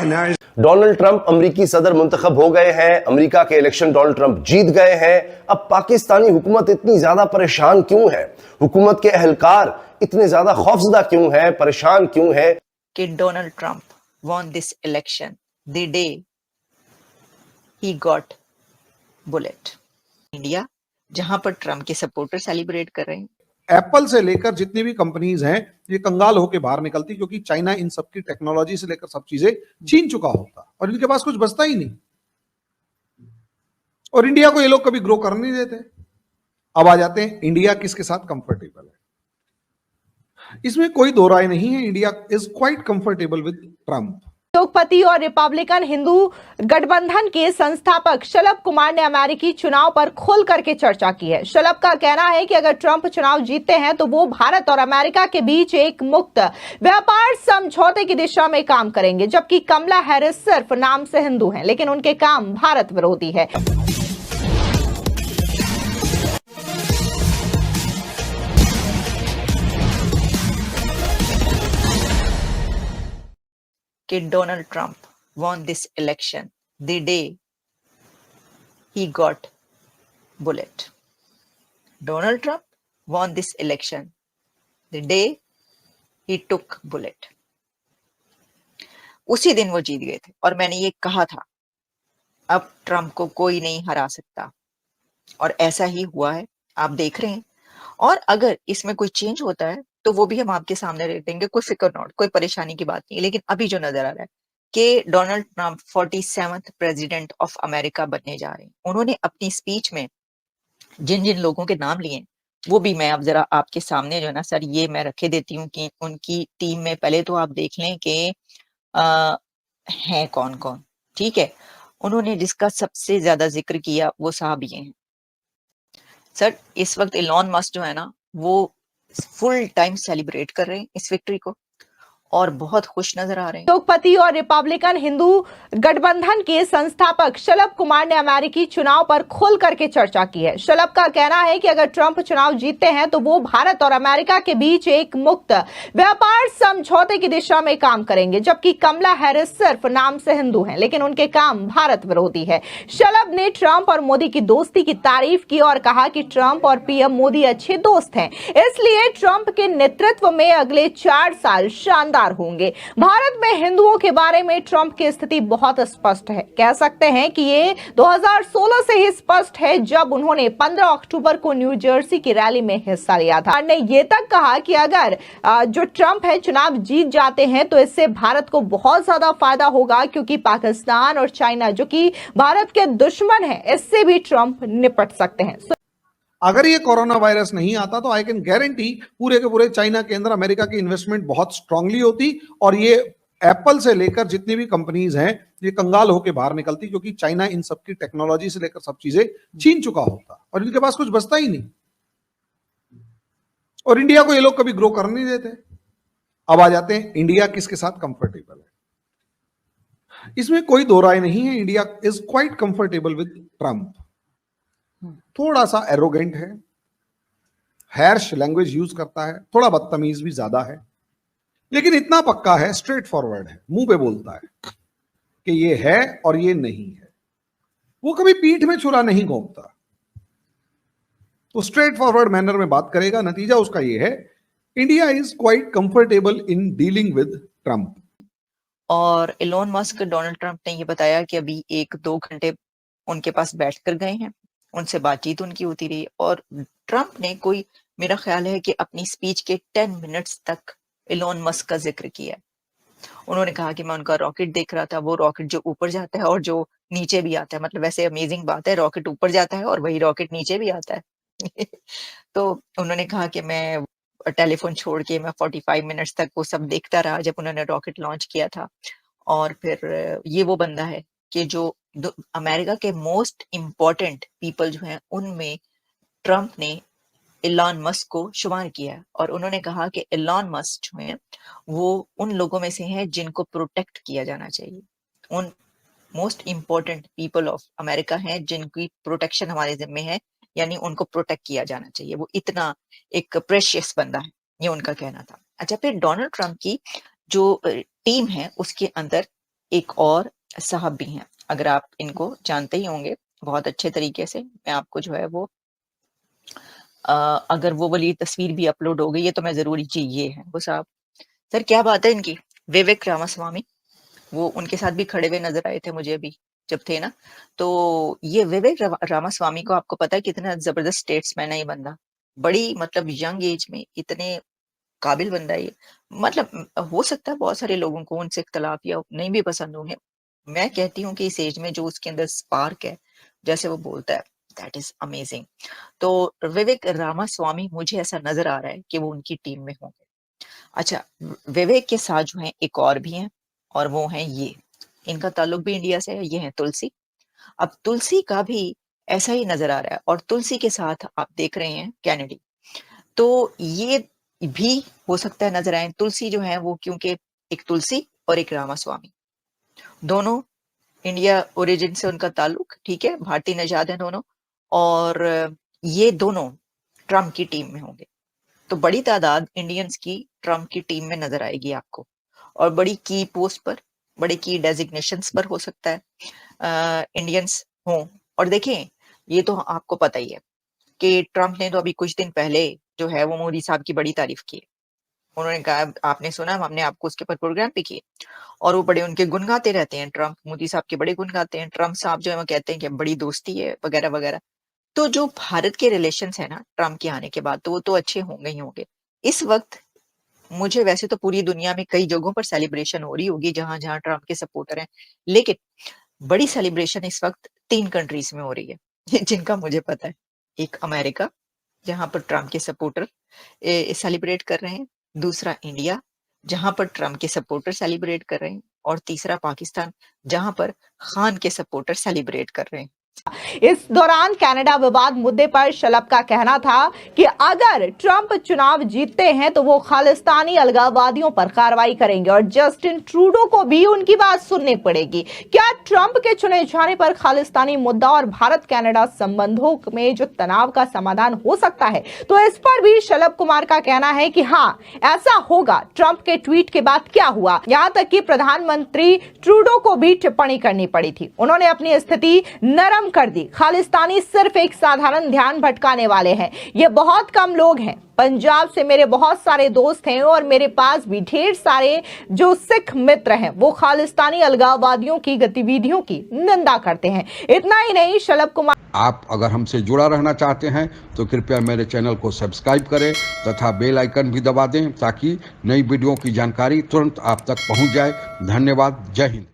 Donald Trump अमेरिकी सदर मुंतखब हो गए हैं। अमेरिका के इलेक्शन डोनाल्ड ट्रंप जीत गए हैं। अब पाकिस्तानी हुकूमत इतनी ज्यादा परेशान क्यों है? हुकूमत के अहलकार इतने ज्यादा खौफजदा क्यों है, परेशान क्यों है? कि Donald Trump won this election the day he got bullet. India जहां पर ट्रंप के सपोर्टर सेलिब्रेट कर रहे हैं। एप्पल से लेकर जितनी भी कंपनीज हैं ये कंगाल होकर बाहर निकलती, क्योंकि चाइना इन सब की टेक्नोलॉजी से लेकर सब चीजें छीन चुका होता और इनके पास कुछ बचता ही नहीं, और इंडिया को ये लोग कभी ग्रो करने नहीं देते। अब आ जाते हैं इंडिया किसके साथ कंफर्टेबल है। इसमें कोई दो राय नहीं है, India is quite comfortable with Trump. उद्योगपति और रिपब्लिकन हिंदू गठबंधन के संस्थापक शलभ कुमार ने अमेरिकी चुनाव पर खुल करके चर्चा की है। शलभ का कहना है कि अगर ट्रंप चुनाव जीतते हैं तो वो भारत और अमेरिका के बीच एक मुक्त व्यापार समझौते की दिशा में काम करेंगे, जबकि कमला हैरिस सिर्फ नाम से हिंदू हैं लेकिन उनके काम भारत विरोधी है। कि Donald Trump won this election the day he got bullet. Donald Trump won this election the day he took bullet. उसी दिन वो जीत गए थे और मैंने ये कहा था अब ट्रंप को कोई नहीं हरा सकता, और ऐसा ही हुआ है, आप देख रहे हैं। और अगर इसमें कोई चेंज होता है तो वो भी हम आपके सामने रख देंगे, कोई फिक्र नॉट, कोई परेशानी की बात नहीं। लेकिन अभी जो नजर आ रहा है कि Donald Trump 47th president of America बनने जा रहे हैं। उन्होंने अपनी स्पीच में जिन जिन लोगों के नाम लिए वो भी मैं अब जरा आपके सामने जो है ना सर ये मैं रखे देती हूँ कि उनकी टीम में पहले तो आप देख लें कि हैं कौन कौन। ठीक है, उन्होंने जिसका सबसे ज्यादा जिक्र किया वो साहब ये हैं सर। इस वक्त इलॉन मस्क जो है ना वो फुल टाइम सेलिब्रेट कर रहे हैं इस विक्ट्री को और बहुत खुश नजर आ रहे हैं। उद्योगपति और रिपब्लिकन हिंदू गठबंधन के संस्थापक शलभ कुमार ने अमेरिकी चुनाव पर खुल करके चर्चा की है। शलभ का कहना है कि अगर ट्रंप चुनाव जीतते हैं तो वो भारत और अमेरिका के बीच एक मुक्त व्यापार समझौते की दिशा में काम करेंगे, जबकि कमला हैरिस सिर्फ नाम से हिंदू हैं लेकिन उनके काम भारत विरोधी है। शलभ ने ट्रंप और मोदी की दोस्ती की तारीफ की और कहा कि ट्रंप और पीएम मोदी अच्छे दोस्त हैं, इसलिए ट्रंप के नेतृत्व में अगले 4 साल शानदार होंगे। भारत में हिंदुओं के बारे में ट्रंप की स्थिति बहुत स्पष्ट है। कह सकते हैं कि ये 2016 से ही स्पष्ट है, जब उन्होंने 15 अक्टूबर को न्यू जर्सी की रैली में हिस्सा लिया था। ने ये तक कहा कि अगर जो ट्रंप है चुनाव जीत जाते हैं तो इससे भारत को बहुत ज्यादा फायदा होगा, क्योंकि पाकिस्तान और चाइना जो कि भारत के दुश्मन है, इससे भी ट्रंप निपट सकते हैं। अगर ये कोरोना वायरस नहीं आता तो आई कैन गारंटी पूरे के पूरे चाइना के अंदर अमेरिका की इन्वेस्टमेंट बहुत स्ट्रांगली होती और ये एप्पल से लेकर जितनी भी कंपनीज हैं ये कंगाल होकर बाहर निकलती, क्योंकि चाइना इन सब की टेक्नोलॉजी से लेकर सब चीजें छीन चुका होता और इनके पास कुछ बचता ही नहीं, और इंडिया को ये लोग कभी ग्रो करने नहीं देते। अब आ जाते हैं इंडिया किसके साथ कंफर्टेबल है। इसमें कोई दो राय नहीं है, India is quite comfortable with Trump. थोड़ा सा एरोगेंट है, हैर्श लैंग्वेज यूज करता है, थोड़ा बदतमीज भी ज्यादा है, लेकिन इतना पक्का है, स्ट्रेट फॉरवर्ड है, मुंह पे बोलता है कि ये है और ये नहीं है। वो कभी पीठ में छुरा नहीं घोंपता, तो स्ट्रेट फॉरवर्ड मैनर में बात करेगा। नतीजा उसका ये है, India is quite comfortable in dealing with Trump. और इलॉन मस्क डोनाल्ड ट्रंप ने ये बताया कि अभी 1-2 घंटे उनके पास बैठ कर गए हैं, उनसे बातचीत उनकी होती रही, और ट्रंप ने कोई मेरा ख्याल है कि अपनी स्पीच के 10 मिनट्स तक इलॉन मस्क का जिक्र किया। उन्होंने कहा कि मैं उनका रॉकेट देख रहा था, वो रॉकेट जो ऊपर जाता है और जो नीचे भी आता है, मतलब वैसे अमेजिंग बात है, रॉकेट ऊपर जाता है और वही रॉकेट नीचे भी आता है। तो उन्होंने कहा कि मैं टेलीफोन छोड़ के मैं 45 मिनट्स तक वो सब देखता रहा जब उन्होंने रॉकेट लॉन्च किया था। और फिर ये वो बंदा है कि जो अमेरिका के मोस्ट इम्पोर्टेंट पीपल जो हैं उनमें ट्रंप ने इलॉन मस्क को शुमार किया है, और उन्होंने कहा कि इलॉन मस्क जो है वो उन लोगों में से हैं जिनको प्रोटेक्ट किया जाना चाहिए। उन most important people of America हैं जिनकी प्रोटेक्शन हमारे जिम्मे है, यानी उनको प्रोटेक्ट किया जाना चाहिए। वो इतना एक प्रेशियस बंदा है, ये उनका कहना था। अच्छा, फिर डोनाल्ड ट्रंप की जो टीम है उसके अंदर एक और साहब भी हैं, अगर आप इनको जानते ही होंगे बहुत अच्छे तरीके से। मैं आपको जो है वो अगर वो वाली तस्वीर भी अपलोड हो गई है तो मैं ज़रूर जी ये हैं वो साहब। सर क्या बात है इनकी, विवेक रामास्वामी, वो उनके साथ भी खड़े हुए नज़र आए थे मुझे अभी जब थे ना। तो ये विवेक रामास्वामी को आपको पता है कितना ज़बरदस्त स्टेट्समैन है ये बंदा। बड़ी मतलब यंग एज में इतने काबिल बंदा है ये। मतलब हो सकता है बहुत सारे लोगों को उनसे इख्तलाफ या नहीं भी पसंद होंगे। मैं कहती हूँ कि इस एज में जो उसके अंदर स्पार्क है, जैसे वो बोलता है, दैट इज़ अमेजिंग। तो विवेक रामास्वामी मुझे ऐसा नज़र आ रहा है कि वो उनकी टीम में होंगे। अच्छा, विवेक के साथ जो हैं एक और भी हैं और वो हैं ये, इनका ताल्लुक भी इंडिया से है, ये हैं तुलसी। अब तुलसी का भी ऐसा ही नज़र आ रहा है और तुलसी के साथ आप देख रहे हैं केनेडी। तो ये भी हो सकता है नज़र आए। तुलसी जो है वो क्योंकि एक तुलसी और एक रामास्वामी, दोनों इंडिया ओरिजिन से उनका ताल्लुक, ठीक है, भारतीय नजाद हैं दोनों, और ये दोनों ट्रम्प की टीम में होंगे। तो बड़ी तादाद इंडियंस की ट्रम्प की टीम में नजर आएगी आपको, और बड़ी की पोस्ट पर, बड़े की डेजिग्नेशंस पर हो सकता है इंडियंस हों। और देखें, ये तो आपको पता ही है कि ट्रम्प ने तो अभी कुछ दिन पहले जो है वो मोदी साहब की बड़ी तारीफ की है। उन्होंने कहा, आपने सुना, हमने आपको उसके ऊपर प्रोग्राम भी किए, और वो बड़े उनके गुण गाते रहते हैं। ट्रम्प मोदी साहब के बड़े गुण गाते हैं। ट्रम्प साहब जो है वो कहते हैं कि बड़ी दोस्ती है वगैरह वगैरह। तो जो भारत के रिलेशंस है ना ट्रम्प के आने के बाद, तो वो तो अच्छे होंगे ही होंगे। इस वक्त मुझे वैसे तो पूरी दुनिया में कई जगहों पर सेलिब्रेशन हो रही होगी जहां जहां ट्रम्प के सपोर्टर हैं, लेकिन बड़ी सेलिब्रेशन इस वक्त 3 कंट्रीज में हो रही है जिनका मुझे पता है। एक अमेरिका, जहां पर ट्रम्प के सपोर्टर सेलिब्रेट कर रहे हैं। दूसरा इंडिया, जहां पर ट्रम्प के सपोर्टर सेलिब्रेट कर रहे हैं। और तीसरा पाकिस्तान, जहां पर खान के सपोर्टर सेलिब्रेट कर रहे हैं। इस दौरान कनाडा विवाद मुद्दे पर शलभ का कहना था कि अगर ट्रंप चुनाव जीतते हैं तो वो खालिस्तानी अलगाववादियों पर कार्रवाई करेंगे और जस्टिन ट्रूडो को भी उनकी बात सुननी पड़ेगी। क्या ट्रंप के चुने जाने पर खालिस्तानी मुद्दा और भारत कनाडा संबंधों में जो तनाव का समाधान हो सकता है? तो इस पर भी शलभ कुमार का कहना है कि हाँ, ऐसा होगा। ट्रंप के ट्वीट के बाद क्या हुआ, यहां तक कि प्रधानमंत्री ट्रूडो को भी टिप्पणी करनी पड़ी थी। उन्होंने अपनी स्थिति नरम कर दी। खालिस्तानी सिर्फ एक साधारण ध्यान भटकाने वाले हैं। ये बहुत कम लोग हैं। पंजाब से मेरे बहुत सारे दोस्त हैं और मेरे पास भी ढेर सारे जो सिख मित्र हैं, वो खालिस्तानी अलगाववादियों की गतिविधियों की निंदा करते हैं। इतना ही नहीं, शलभ कुमार, आप अगर हमसे जुड़ा रहना चाहते हैं तो कृपया मेरे चैनल को सब्सक्राइब करें तथा बेल आइकन भी दबा दें ताकि नई वीडियो की जानकारी तुरंत आप तक पहुंच जाए। धन्यवाद। जय हिंद।